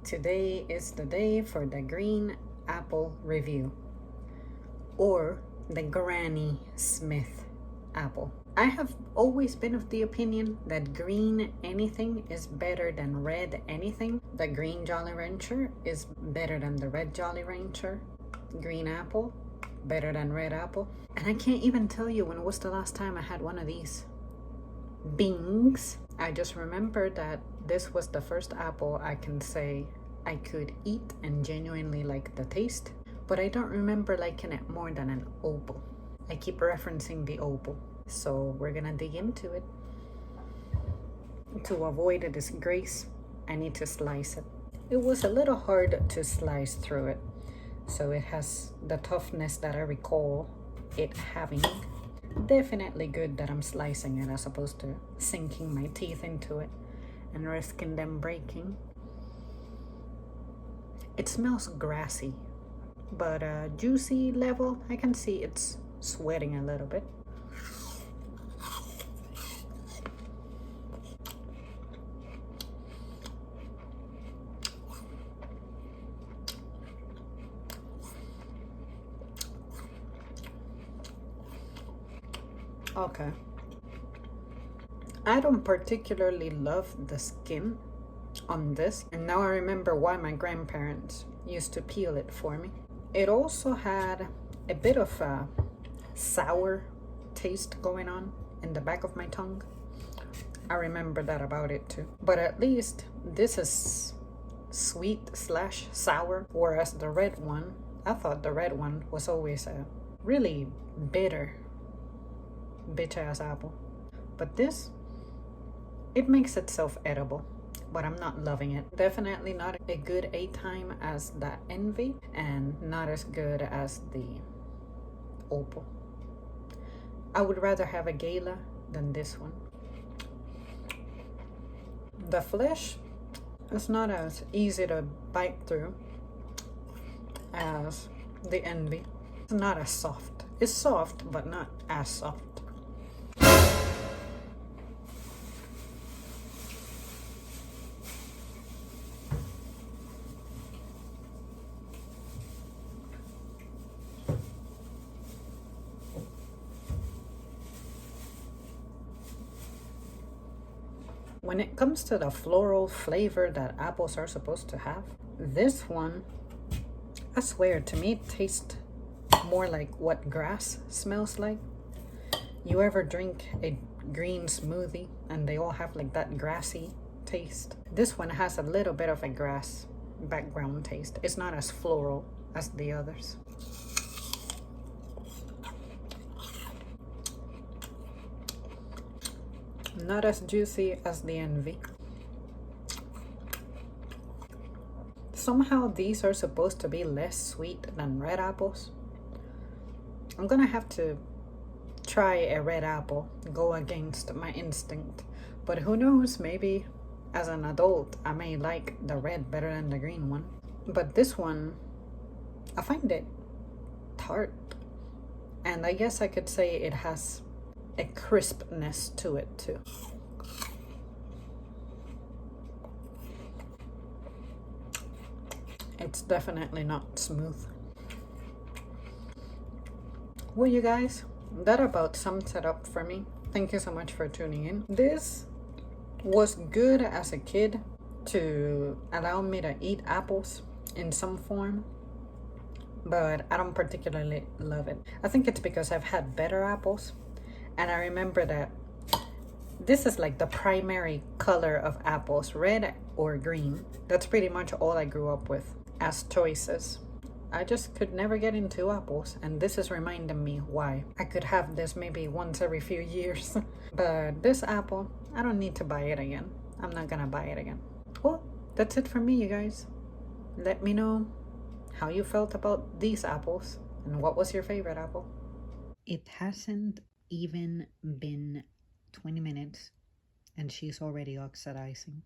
Today is the day for the green apple review, or the Granny Smith apple. I have always been of the opinion that green anything is better than red anything. The green Jolly Rancher is better than the red Jolly Rancher. Green apple, better than red apple. And I can't even tell you when was the last time I had one of these. Bings. I just remember that this was the first apple I can say I could eat and genuinely like the taste, but I don't remember liking it more than an opal. I keep referencing the opal, so we're gonna dig into it. To avoid a disgrace, I need to slice it. It was a little hard to slice through it, so it has the toughness that I recall it having. Definitely good that I'm slicing it as opposed to sinking my teeth into it and risking them breaking. It smells grassy, but juicy level, I can see it's sweating a little bit. Okay. I don't particularly love the skin on this, and now I remember why my grandparents used to peel it for me. It also had a bit of a sour taste going on in the back of my tongue. I remember that about it too. But at least this is sweet/sour, whereas the red one, I thought the red one was always a really bitter bitch ass apple. But this, it makes itself edible, but I'm not loving it. Definitely not a good A time as the Envy, and not as good as the Opal. I would rather have a Gala than this one. The flesh is not as easy to bite through as the Envy. It's not as soft. It's soft, but not as soft. When it comes to the floral flavor that apples are supposed to have, this one, I swear, to me, it tastes more like what grass smells like. You ever drink a green smoothie and they all have like that grassy taste? This one has a little bit of a grass background taste. It's not as floral as the others. Not as juicy as the Envy. Somehow these are supposed to be less sweet than red apples. I'm gonna have to try a red apple, go against my instinct. But who knows, maybe as an adult I may like the red better than the green one. But this one, I find it tart. And I guess I could say it has a crispness to it too. It's definitely not smooth. Well, you guys, that about sums it up for me. Thank you so much for tuning in. This was good as a kid to allow me to eat apples in some form, but I don't particularly love it. I think it's because I've had better apples. And I remember that this is like the primary color of apples, red or green. That's pretty much all I grew up with as choices. I just could never get into apples, and this is reminding me why. I could have this maybe once every few years. But this apple, I don't need to buy it again. I'm not gonna buy it again. Well, that's it for me, you guys. Let me know how you felt about these apples and what was your favorite apple. It hasn't even been 20 minutes and she's already oxidizing.